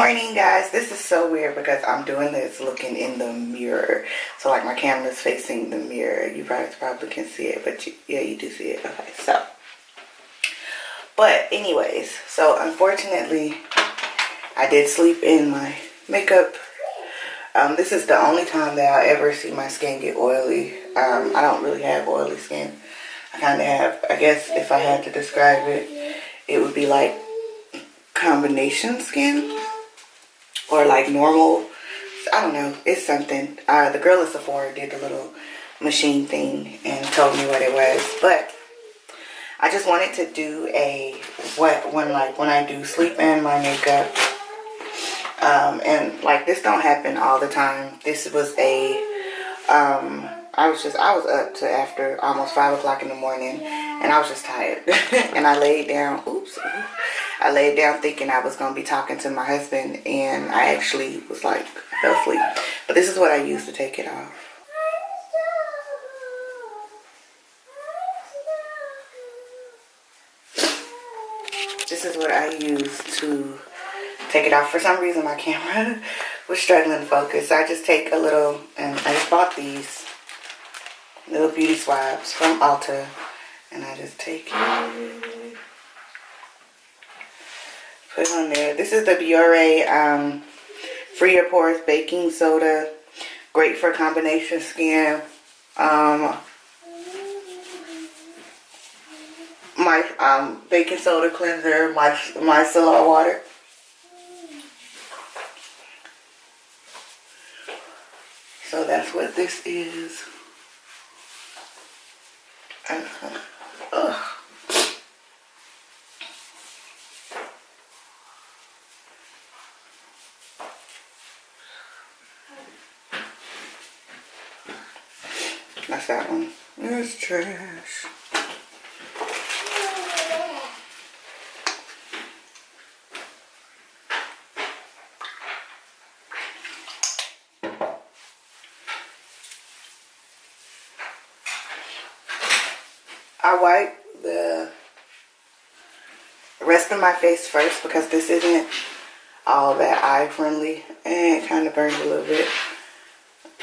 morning, guys. This is so weird because I'm doing this looking in the mirror. So like my camera's facing the mirror. You probably can see it, but yeah, you do see it. Okay, so. But anyways, so unfortunately, I did sleep in my makeup. This is the only time that I'll ever see my skin get oily. I don't really have oily skin. I kind of have, I guess if I had to describe it, it would be like combination skin or like normal. I don't know, it's something. The girl at Sephora did the little machine thing and told me what it was, but I just wanted to do when I do sleep in my makeup, and like this don't happen all the time. This was I was up to after almost 5 o'clock in the morning, and I was just tired. And I laid down, I laid down thinking I was going to be talking to my husband, and I actually was like, I fell asleep. But this is what I use to take it off. This is what I use to take it off. For some reason, my camera was struggling to focus. So I just take a little, and I just bought these little beauty swabs from Ulta, and I just take it, put it on there. This is the GURWM Free Your Pores Baking Soda, great for combination skin. My baking soda cleanser, my micellar water. So that's what this is. That's that one. It's trash. I wipe the rest of my face first because this isn't all that eye friendly, and it kind of burns a little bit.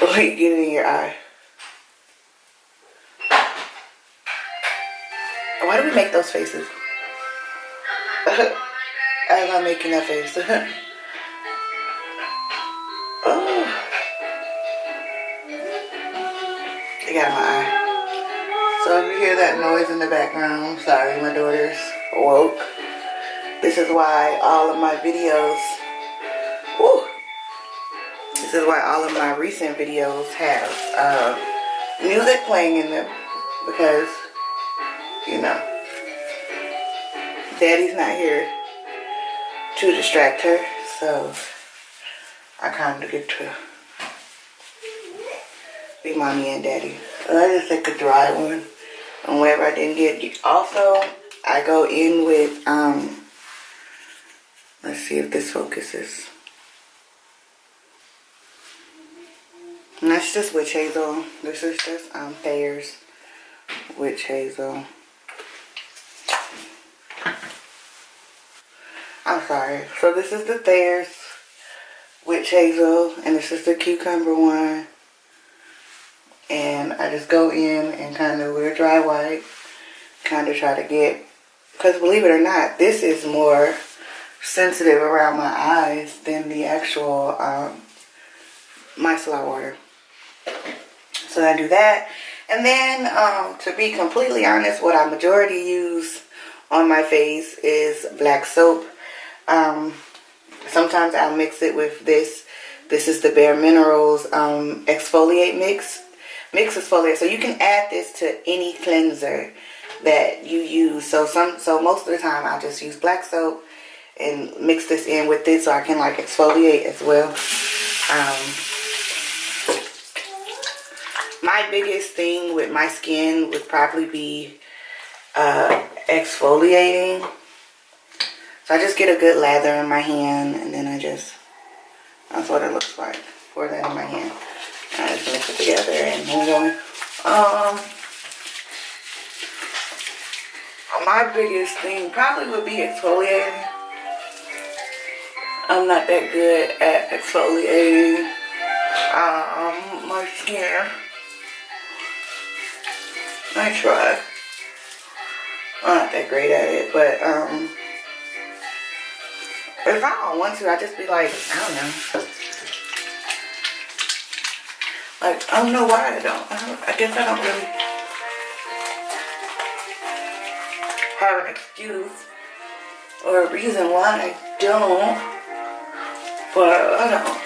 Wait, get it in your eye. Why do we make those faces? I'm not making that face. Oh, I got my eye. So if you hear that noise in the background, sorry, my daughter's awoke. This is why all of my videos, this is why all of my recent videos have music playing in them, because, you know, Daddy's not here to distract her, so I kind of get to be mommy and daddy. So I just take a dry one, and wherever I didn't get. Also, I go in with let's see if this focuses. And that's just witch hazel. This is just Thayer's witch hazel. I'm sorry. So this is the Thayer's witch hazel, and this is the cucumber one. And I just go in and kind of with a dry wipe, kind of try to get, because believe it or not, this is more sensitive around my eyes than the actual micellar water. So I do that. And then to be completely honest, what I majority use on my face is black soap. Sometimes I'll mix it with this. This is the Bare Minerals exfoliate mix exfoliator. So you can add this to any cleanser that you use. So most of the time I just use black soap and mix this in with it so I can like exfoliate as well. My biggest thing with my skin would probably be exfoliating. So I just get a good lather in my hand, and then that's what it looks like. Pour that in my hand. I just mix it together and going. My biggest thing probably would be exfoliating. I'm not that good at exfoliating my skin. I try. I'm not that great at it, but if I don't want to, I just be like, I don't know. Like, I don't know why I don't. I guess I don't really have an excuse or a reason why I don't. But I don't.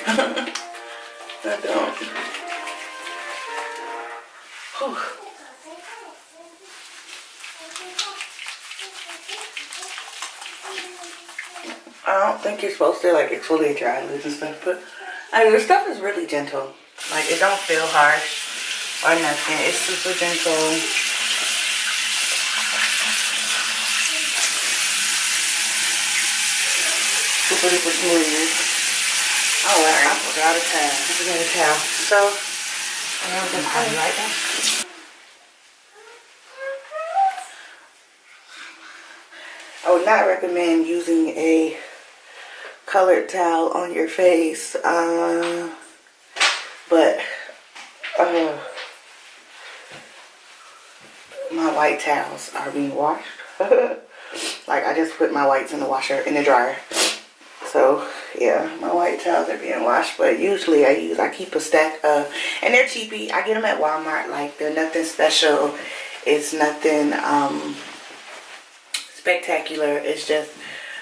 I don't. Whew. I don't think you're supposed to like exfoliate your eyelids and stuff, but your stuff is really gentle. Like, it don't feel harsh or nothing. It's super gentle. Super duper smooth. Oh, well, I forgot a towel. I forgot a towel. So, I'll be right back. I would not recommend using a colored towel on your face, but my white towels are being washed. Like, I just put my whites in the washer, in the dryer. So yeah, my white towels are being washed, but usually I keep a stack of, and they're cheapy. I get them at Walmart. Like, they're nothing special. It's nothing spectacular. It's just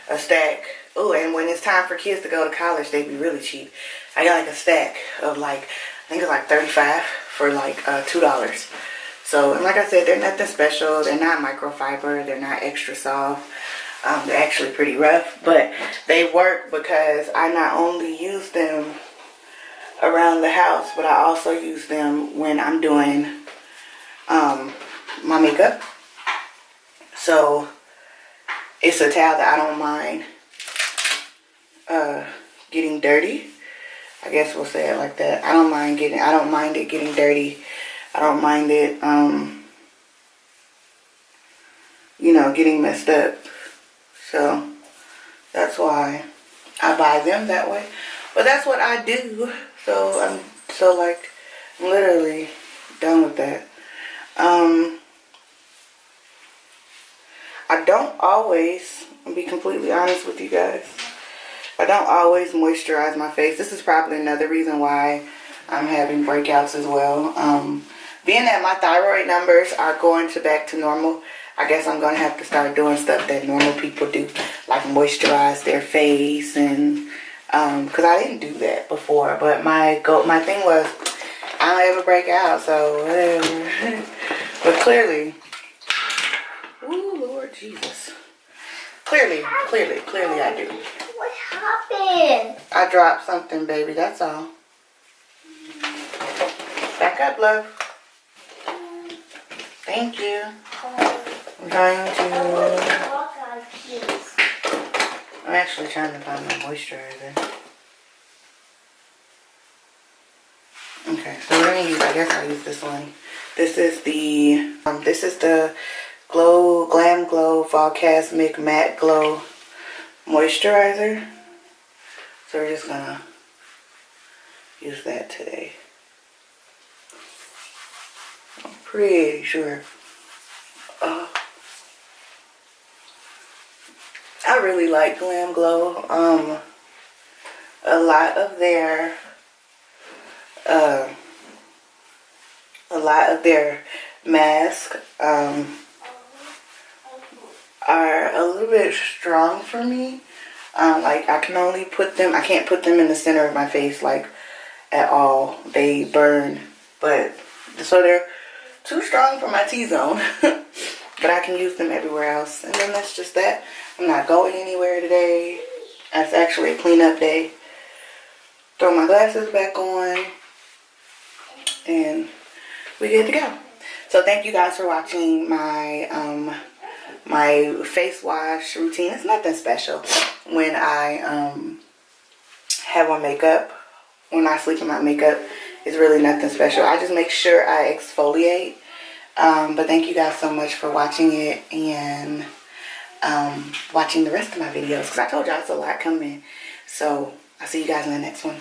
a stack. Oh, and when it's time for kids to go to college, they be really cheap. I got like a stack of like, I think it's like 35 for like $2. So, and like I said, they're nothing special. They're not microfiber. They're not extra soft. They're actually pretty rough, but they work because I not only use them around the house, but I also use them when I'm doing my makeup. So it's a towel that I don't mind getting dirty. I guess we'll say it like that. I don't mind it getting dirty. I don't mind it you know, getting messed up. So that's why I buy them that way. But that's what I do. So I'm literally done with that. I don't always, I'll be completely honest with you guys, I don't always moisturize my face. This is probably another reason why I'm having breakouts as well. Being that my thyroid numbers are going back to normal, I guess I'm going to have to start doing stuff that normal people do, like moisturize their face, and because I didn't do that before. But my thing was, I don't ever break out, so whatever. But clearly, ooh, Lord Jesus, clearly I do. What happened? I dropped something, baby. That's all. Back up, love. Thank you. I'm trying to... I'm actually trying to find my moisturizer. Okay, so we're gonna use, I guess I'll use this one. This is the Glam Glow Volcasmic Matte Glow Moisturizer. So we're just gonna use that today. I'm pretty sure. I really like Glam Glow. A lot of their masks are a little bit strong for me. Like, I can't put them in the center of my face, like, at all. They burn. But so they're too strong for my T-zone. But I can use them everywhere else. And then that's just that. I'm not going anywhere today. It's actually a cleanup day. Throw my glasses back on. And we good to go. So thank you guys for watching my my face wash routine. It's nothing special when I have on makeup. When I sleep in my makeup, it's really nothing special. I just make sure I exfoliate. But thank you guys so much for watching it and watching the rest of my videos, because I told y'all it's a lot coming. So I'll see you guys in the next one.